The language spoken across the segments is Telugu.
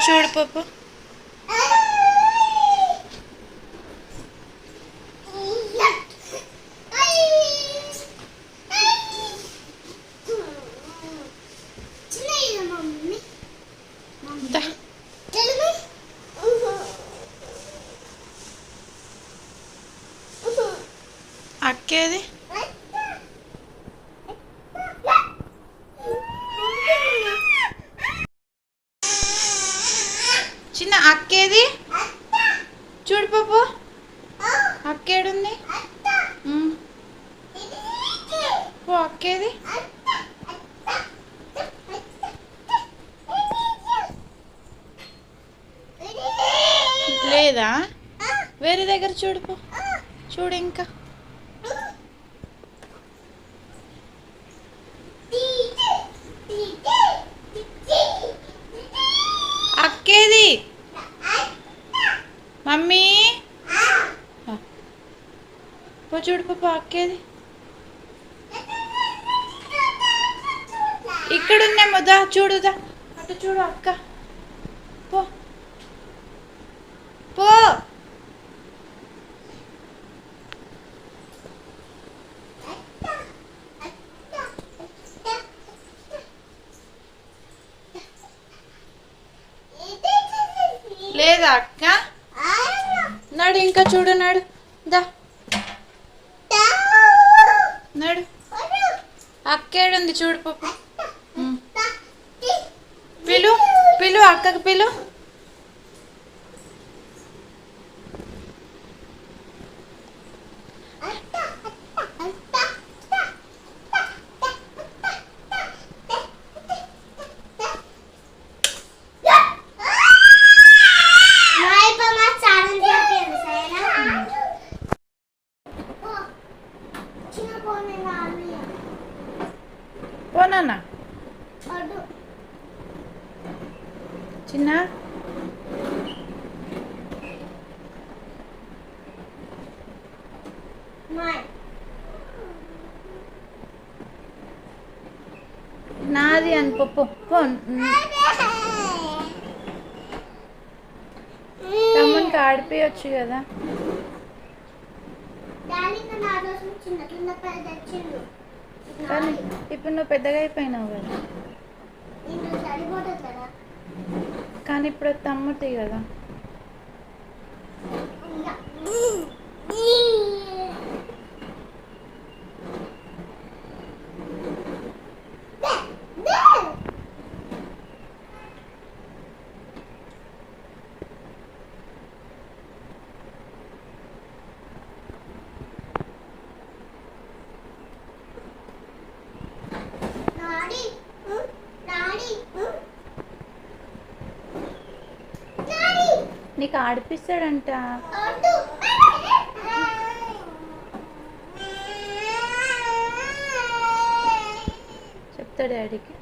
చూడు పాప. అక్కేది చిన్న అక్కేది చూడు పాప. అక్కేడుంది? పో అక్కేది. లేదా వేరే దగ్గర చూడు పో. చూడు ఇంకా అక్కేది. మమ్మీ పో చూడు పాప అక్కేది. ఇక్కడుందేమో దా చూడుదా. అటు చూడు అక్క. పో పో. లేదా అక్క? నడు ఇంకా చూడు. నడు దా నడు. అక్కేడుంది చూడు పాప. పిలు పిలు అక్కకి పిలు. పోనా చిన్న నాది అని పప్పు. తమ్మునికి ఆడిపోయచ్చు కదా. కానీ ఇప్పుడు నువ్వు పెద్దగా అయిపోయినావు కదా. కానీ ఇప్పుడు తమ్ముతాయి కదా. నీకు ఆడిపిస్తాడంట. చెప్తాడు డాడీకి.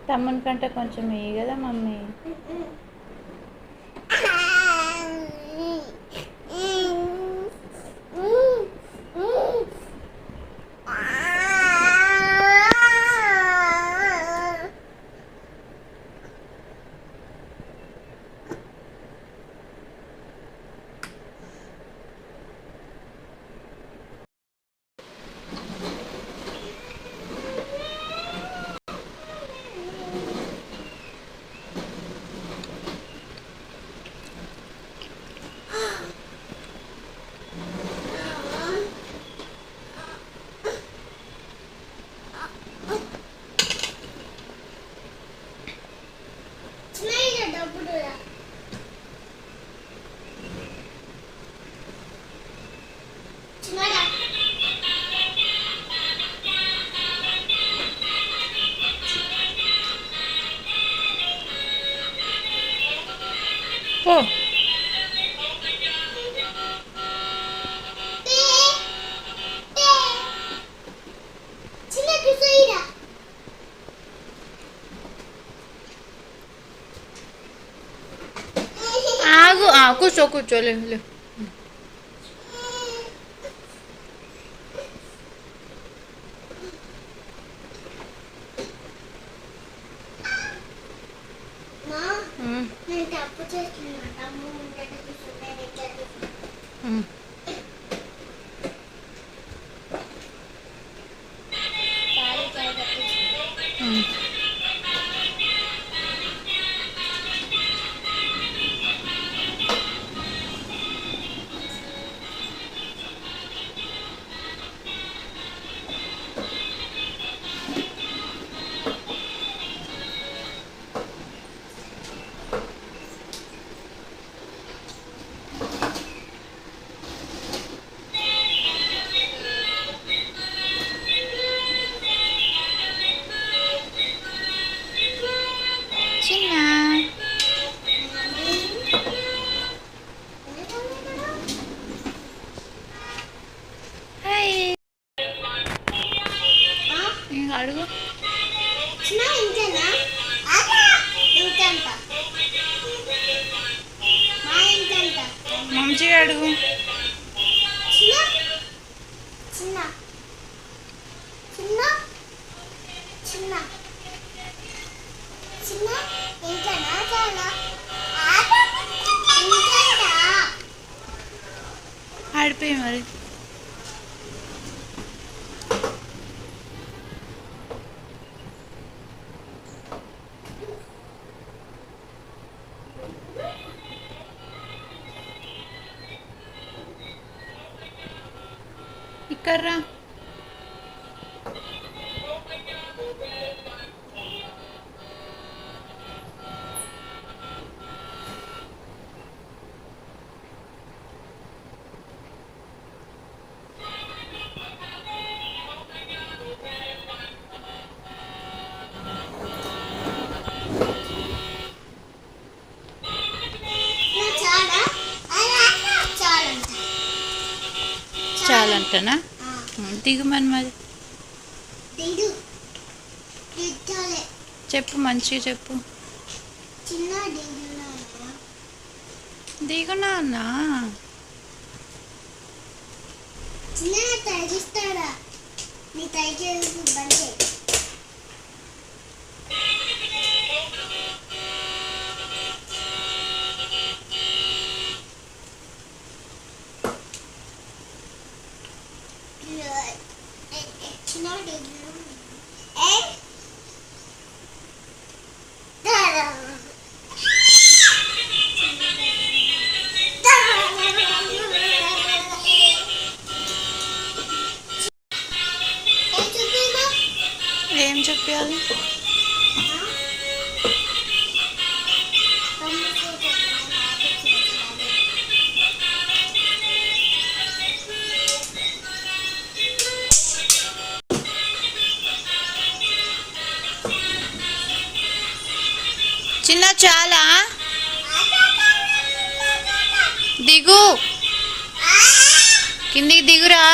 తమ్ముని కంటే కొంచెం ఏ కదా మమ్మీ. పో. కూర్చో కూర్చో లేవు లేవు. అడుగు మంచిగా అడుగు. ఆడిపోయి మరి ఇక్కడ్రా. చాలంటనా? దిగుమని మరి చెప్పు, మంచిగా చెప్పు. దిగునా అన్నా ఏం చెప్పాలి? చిన్న చాలా దిగు, కిందికి దిగురా.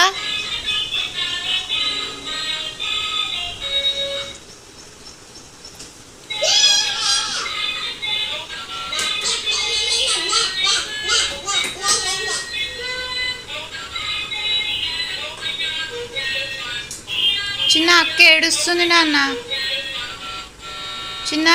చిన్న అక్క ఏడుస్తుంది నాన్న. చిన్న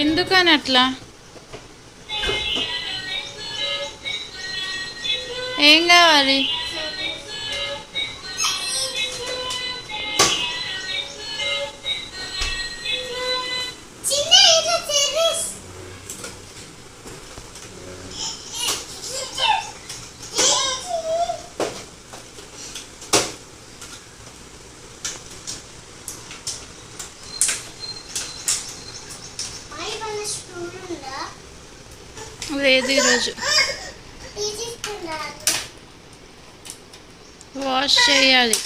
ఎందుకని అట్లా? ఏం కావాలి? లేదు ఈరోజు వాష్ చేయాలి.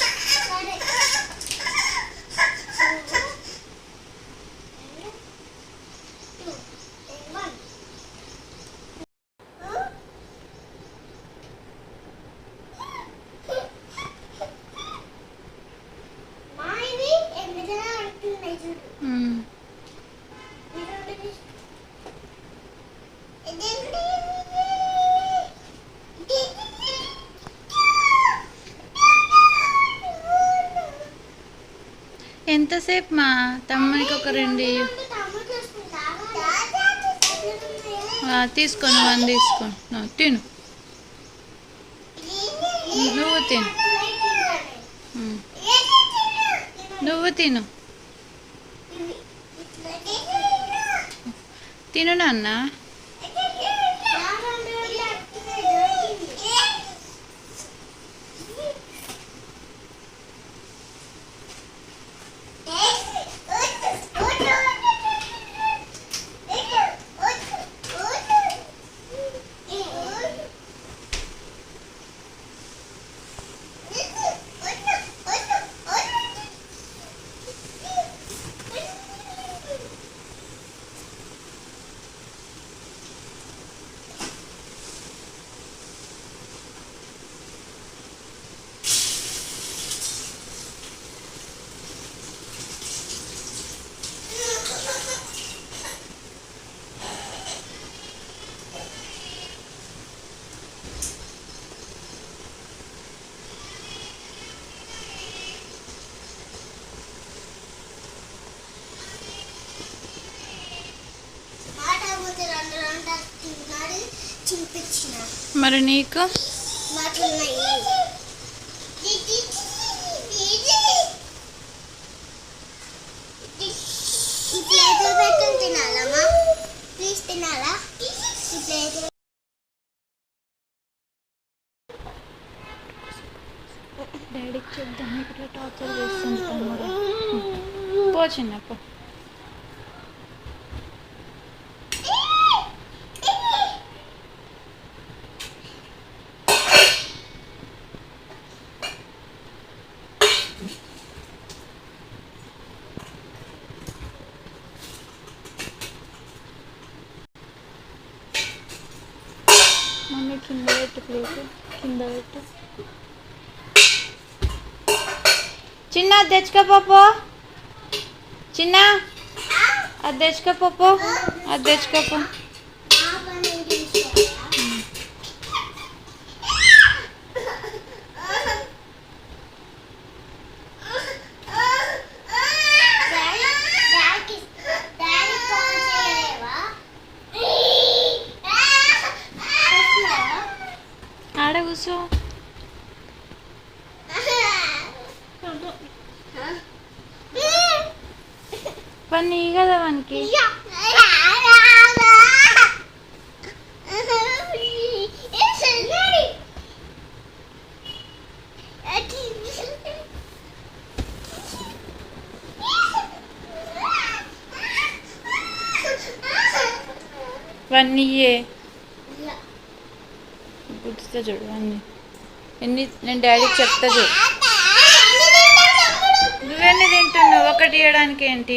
ఎంతసేపు మా తమ్మునికి ఒక రెండు తీసుకొని వన్ తీసుకో తిను నువ్వు తిను నువ్వు తిను తిను నాన్న మరి నీకు డాడీకి చెప్దాం ఇక్కడ టార్చర్ చేస్తుంటాం పో చిన్న పో మమ్మీ కింద పెట్టు ప్లేట్ కింద పెట్టు చిన్న అది తెచ్చుకోపో చిన్న అది తెచ్చుకోపో అది తెచ్చుకోపో ఆడ కూర్చో పని కదా వానికి వన్నీయే గుర్తుతా చూడు అన్నీ ఎన్ని నేను డాడీకి చెప్తా చూడు నువ్వెన్ని తింటున్నావు ఒకటి ఇవ్వడానికి ఏంటి